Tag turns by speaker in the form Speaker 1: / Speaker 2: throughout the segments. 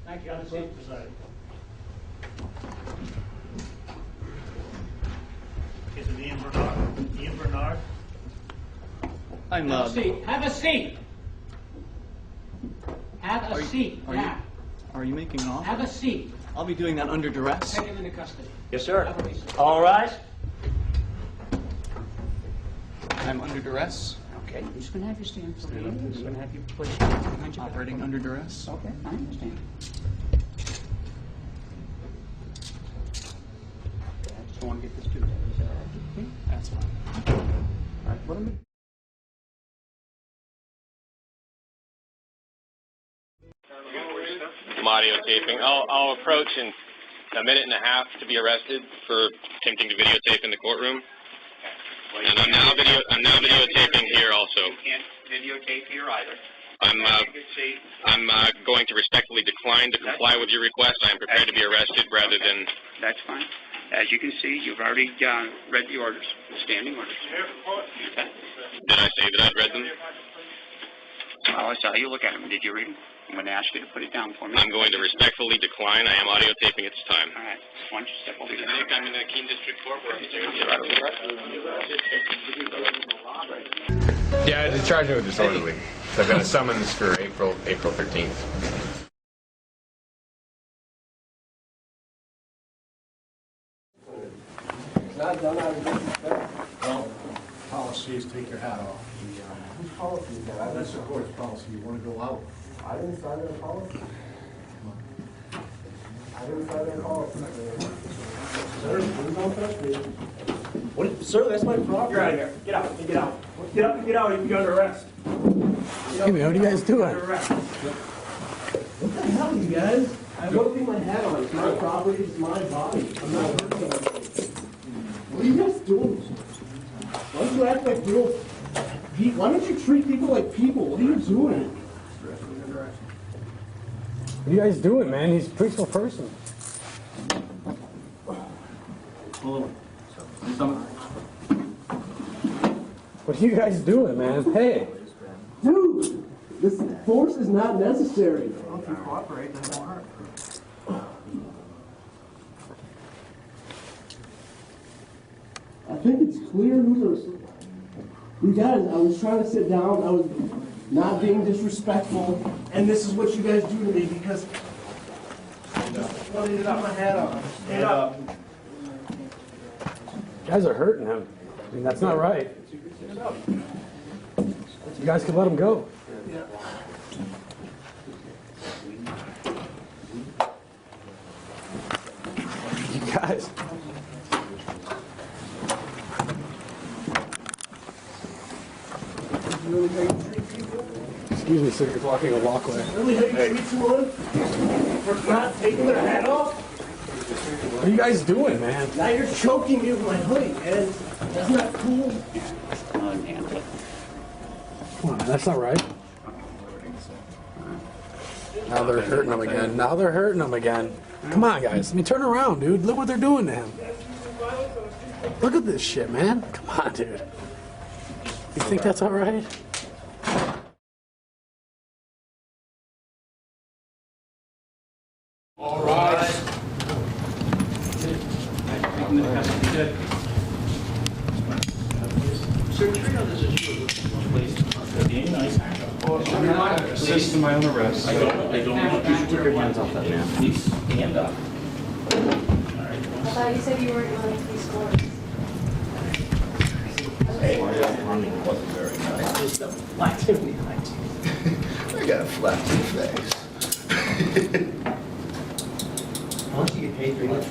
Speaker 1: Thank you. Have a seat. Is it Ian Bernard? Ian Bernard?
Speaker 2: I'm,
Speaker 3: Have a seat. Have a seat. Have a seat. Now.
Speaker 2: Are you making an offer?
Speaker 3: Have a seat.
Speaker 2: I'll be doing that under duress.
Speaker 3: Take him into custody.
Speaker 1: Yes, sir.
Speaker 3: Have a recess.
Speaker 1: All rise.
Speaker 2: I'm under duress.
Speaker 3: Okay, you're just going to have your stand for me. We're going to have you put behind your back.
Speaker 2: Operating under duress.
Speaker 3: Okay, I understand. I just don't want to get this too bad. Is that all right? Okay?
Speaker 2: That's fine.
Speaker 3: All right, what am I?
Speaker 4: I'm audio taping. I'll approach in a minute and a half to be arrested for attempting to videotape in the courtroom. And I'm now videotaping here also.
Speaker 5: You can't videotape here either.
Speaker 4: I'm going to respectfully decline to comply with your request. I am prepared to be arrested rather than...
Speaker 5: That's fine. As you can see, you've already read the orders, the standing orders. Okay.
Speaker 4: Did I say that I'd read them?
Speaker 5: Well, I saw you look at them. Did you read them? I'm going to ask you to put it down for me.
Speaker 4: I'm going to respectfully decline. I am audio taping at this time.
Speaker 5: All right. Why don't you step over here?
Speaker 4: I'm in the Keene District Court where I'm
Speaker 6: Yeah, they charged me with disorderly. So I've got a summons for April 13th.
Speaker 7: Well, policy is take your hat off.
Speaker 8: Whose policy is that?
Speaker 7: That's the court's policy. You want to go out?
Speaker 8: I didn't sign that policy. I didn't sign that policy. Sir, please don't touch me.
Speaker 1: What, sir, that's my property. You're out of here. Get out. Get out. Get up and get out. You're under arrest.
Speaker 7: Hey, man, what are you guys doing?
Speaker 1: Under arrest.
Speaker 8: What the hell, you guys? I won't leave my hat on. It's my property. It's my body. I'm not hurting anything. What are you guys doing? Why don't you act like real... Why don't you treat people like people? What are you doing?
Speaker 7: What are you guys doing, man? He's a peaceful person. What are you guys doing, man? Hey!
Speaker 8: Dude, this force is not necessary.
Speaker 7: Well, if you cooperate, then it won't hurt.
Speaker 8: I think it's clear who's... You guys, I was trying to sit down. I was not being disrespectful. And this is what you guys do to me because... I just wanted to get my hat on. Stand up.
Speaker 7: You guys are hurting him. I mean, that's not right. You guys could let him go. You guys.
Speaker 8: Really how you treat people?
Speaker 7: Excuse me, sir. You're blocking a walkway.
Speaker 8: Really how you treat someone? For not taking their hat off?
Speaker 7: What are you guys doing, man?
Speaker 8: Now you're choking me with my hoodie, man. That's not cool.
Speaker 7: Come on, man. That's not right. Now they're hurting him again. Now they're hurting him again. Come on, guys. I mean, turn around, dude. Look what they're doing to him. Look at this shit, man. Come on, dude. You think that's all right?
Speaker 1: All rise. Sir, treat on this issue, please. Being nice.
Speaker 9: I'm not assisting my own arrest.
Speaker 1: I don't want you to keep your hands off that man. Please stand up.
Speaker 10: I thought you said you weren't willing to be scored.
Speaker 1: Hey, running wasn't very nice. Just a flat behind you.
Speaker 9: I got a flat face.
Speaker 1: How much do you get paid for this?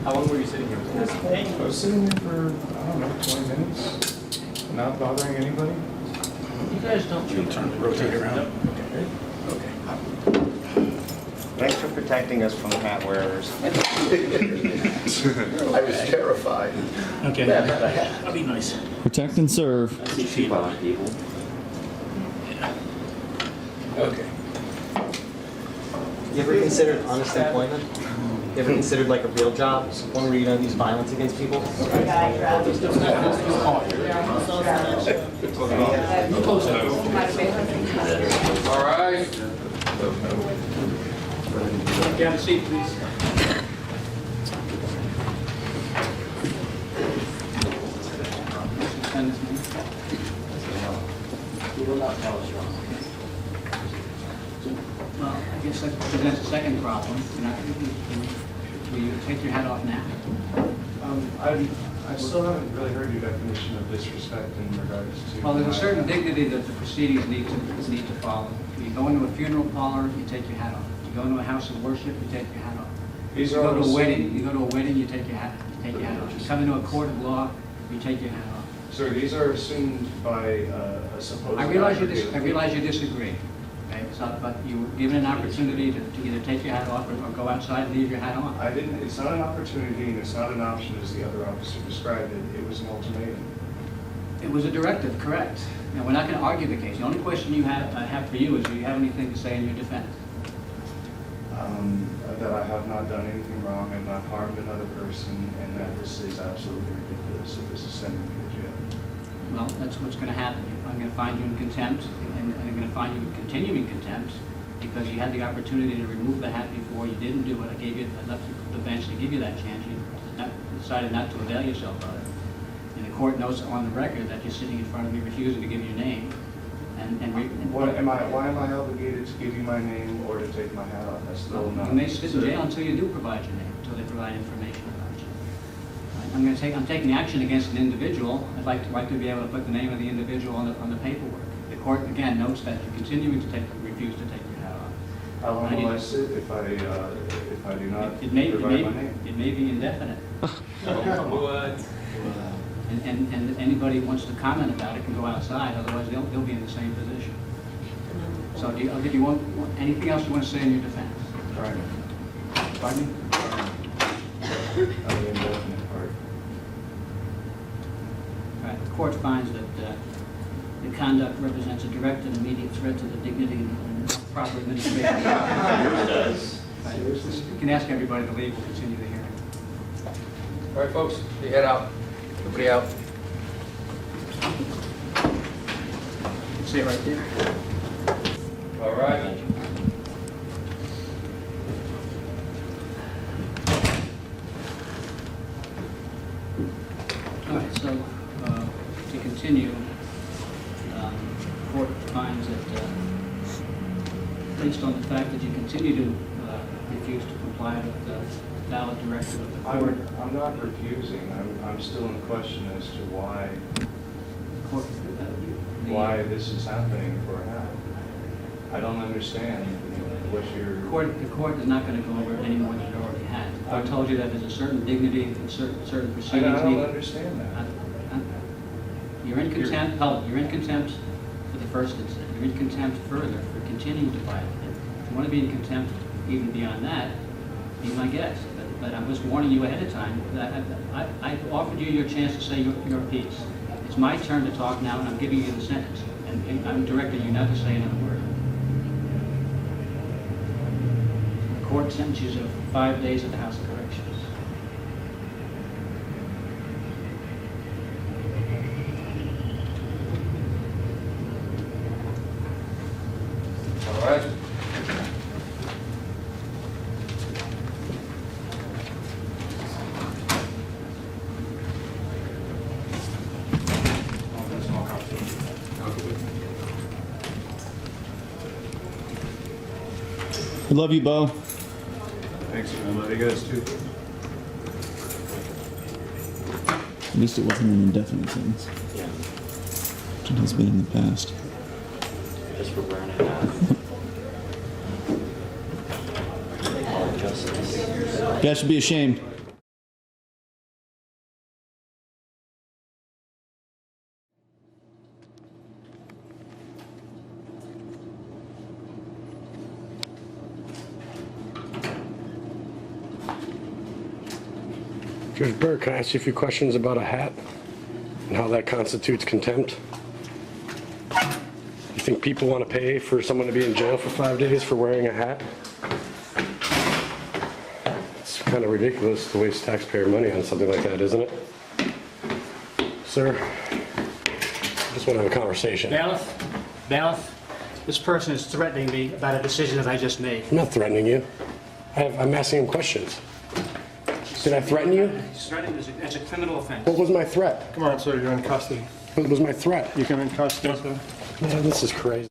Speaker 1: How long were you sitting here?
Speaker 9: I was sitting here for, I don't know, 20 minutes, not bothering anybody.
Speaker 1: You guys don't treat
Speaker 7: Rotate around.
Speaker 1: Okay.
Speaker 5: Thanks for protecting us from hat wearers.
Speaker 9: I was terrified.
Speaker 1: Okay. That'll be nice.
Speaker 2: Protect and serve.
Speaker 1: I see sheep on people.
Speaker 9: Okay.
Speaker 11: You ever considered honest employment? You ever considered like a real job, one where you don't use violence against people?
Speaker 9: All right.
Speaker 3: you have a seat, please? Well, I guess that presents a second problem. Will you take your hat off now?
Speaker 9: I still haven't really heard your definition of disrespect in regards to.
Speaker 3: Well, there's a certain dignity that the proceedings need to follow. You go into a funeral parlor, you take your hat off. You go into a house of worship, you take your hat off.
Speaker 9: These
Speaker 3: You
Speaker 9: are
Speaker 3: go to
Speaker 9: all
Speaker 3: a wedding, you take your hat off. You come into a court of law, you take your hat off.
Speaker 9: Sir, these are assumed by a supposed.
Speaker 3: I realize you disagree. Okay, but you were given an opportunity to either take your hat off or go outside and leave your hat on.
Speaker 9: I didn't, it's not an opportunity and it's not an option as the other officer described it. It was an ultimatum.
Speaker 3: It was a directive, correct. Now, we're not going to argue the case. The only question I have for you is, do you have anything to say in your defense?
Speaker 9: That I have not done anything wrong, I've not harmed another person, and that this is absolutely ridiculous if this is sending me to jail.
Speaker 3: Well, that's what's going to happen. I'm going to find you in contempt, and I'm going to find you continuing contempt because you had the opportunity to remove the hat before. You didn't do it. I left the bench to give you that chance. You decided not to avail yourself of it. And the court knows on the record that you're sitting in front of me refusing to give your name.
Speaker 9: Why am I obligated to give you my name or to take my hat off? That's still not.
Speaker 3: You may sit in jail until you do provide your name, until they provide information about you. I'm taking action against an individual. I'd like to be able to put the name of the individual on the paperwork. The court again notes that you're continuing to refuse to take your hat off.
Speaker 9: How long will I sit if I do not provide my name?
Speaker 3: It may be indefinite. And anybody who wants to comment about it can go outside, otherwise they'll be in the same position. So I'll give you anything else you want to say in your defense?
Speaker 9: Right.
Speaker 3: Pardon me?
Speaker 9: The indefinite part.
Speaker 3: Right. The court finds that the conduct represents a direct and immediate threat to the dignity and proper administration. It does. Right. You can ask everybody to leave. We'll continue the hearing.
Speaker 6: All right, folks, you head out. Nobody out.
Speaker 3: See it right there.
Speaker 6: All right.
Speaker 3: All right, so to continue, the court finds that based on the fact that you continue to refuse to comply with the valid directive of the court.
Speaker 9: I'm not refusing. I'm still in question as to why this is happening for a hat. I don't understand what your...
Speaker 3: The court is not going to go over any more than it already has. I told you that there's a certain dignity and certain proceedings.
Speaker 9: I don't understand that.
Speaker 3: You're in contempt, you're in contempt for the first incident. You're in contempt further for continuing to violate it. If you want to be in contempt even beyond that, be my guest. But I'm just warning you ahead of time that I've offered you your chance to say your piece. It's my turn to talk now, and I'm giving you the sentence. And I'm directing you not to say another word. The court sentences you to 5 days at the House of Corrections.
Speaker 6: All right.
Speaker 2: I love you, Bo.
Speaker 9: Thanks, man. I love you guys too.
Speaker 2: At least it wasn't an indefinite sentence.
Speaker 11: Yeah,
Speaker 2: It has been in the past.
Speaker 11: just for wearing it out. They call it justice.
Speaker 2: You guys should be ashamed.
Speaker 8: Judge Burke, can I ask you a few questions about a hat and how that constitutes contempt? You think people want to pay for someone to be in jail for 5 days for wearing a hat? It's kind of ridiculous to waste taxpayer money on something like that, isn't it? Sir, I just want to have a conversation.
Speaker 3: Bailiff, this person is threatening me about a decision that I just made.
Speaker 8: I'm not threatening you.
Speaker 7: I'm asking him questions. Did I threaten you?
Speaker 3: Threatening is a criminal offense.
Speaker 7: What was my threat?
Speaker 9: Come on, sir, you're in custody.
Speaker 7: What was my threat?
Speaker 9: You come in custody, sir.
Speaker 7: Man, this is crazy.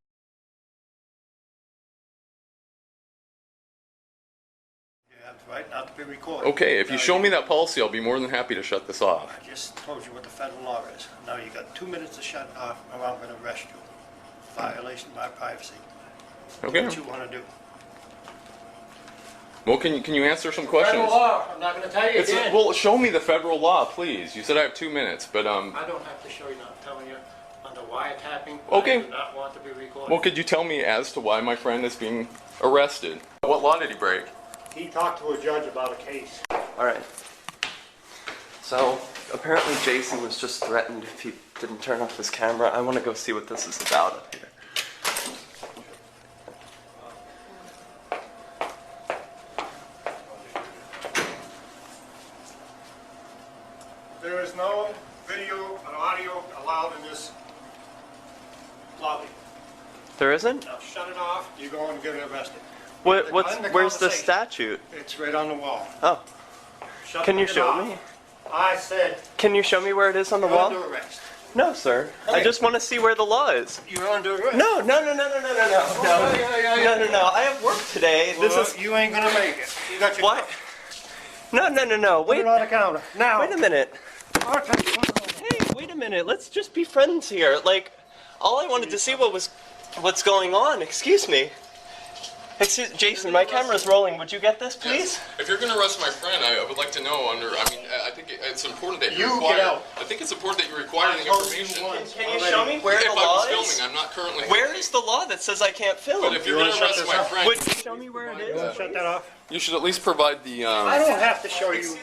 Speaker 8: Right, not to be recorded.
Speaker 12: Okay, if you show me that policy, I'll be more than happy to shut this off.
Speaker 8: I just told you what the federal law is. Now you got 2 minutes to shut off, or I'm going to arrest you. Violation of my privacy.
Speaker 12: Okay.
Speaker 8: Do what you want to do.
Speaker 12: Well, can you answer some questions?
Speaker 8: Federal law. I'm not going to tell you again.
Speaker 12: Well, show me the federal law, please. You said I have 2 minutes, but
Speaker 8: I don't have to show you now. I'm telling you under wiretapping.
Speaker 12: Okay.
Speaker 8: I do not want to be recorded.
Speaker 12: well, could you tell me as to why my friend is being arrested? What law did he break?
Speaker 8: He talked to a judge about a case.
Speaker 13: Alright. So, apparently Jason was just threatened if he didn't turn off his camera. I want to go see what this is about up here.
Speaker 8: There is no video and audio allowed in this lobby.
Speaker 13: There isn't?
Speaker 8: Now shut it off. You're going to get arrested.
Speaker 13: Where's the statute?
Speaker 8: It's right on the wall.
Speaker 13: Oh.
Speaker 8: Shut
Speaker 13: Can you
Speaker 8: it
Speaker 13: show
Speaker 8: off.
Speaker 13: me?
Speaker 8: I said
Speaker 13: Can you show me where it is on the
Speaker 8: you're
Speaker 13: wall?
Speaker 8: under arrest.
Speaker 13: No, sir. I
Speaker 8: Okay.
Speaker 13: just want to see where the law is.
Speaker 8: You're under arrest.
Speaker 13: No. No. I have work today.
Speaker 8: Well,
Speaker 13: This is
Speaker 8: you ain't gonna make it. You got your
Speaker 13: what? No.
Speaker 8: Put
Speaker 13: Wait.
Speaker 8: it on the counter. Now.
Speaker 13: Wait a minute. Hey, wait a minute. Let's just be friends here. Like, all I wanted to see what's going on. Excuse me. Excuse, Jason, my camera's rolling. Would you get this, please?
Speaker 12: Yes. If you're going to arrest my friend, I would like to know I think it's important that you
Speaker 8: You
Speaker 12: require.
Speaker 8: get out.
Speaker 12: I think it's important that you require the information.
Speaker 13: Can you show me where
Speaker 12: If
Speaker 13: the
Speaker 12: I
Speaker 13: law
Speaker 12: was
Speaker 13: is?
Speaker 12: filming, I'm not currently
Speaker 13: Where
Speaker 12: filming.
Speaker 13: is the law that says I can't film?
Speaker 12: But if you're going to arrest my friend,
Speaker 13: Would you show me where it is?
Speaker 8: Shut that off.
Speaker 12: you should at least provide the.
Speaker 8: I don't have to show you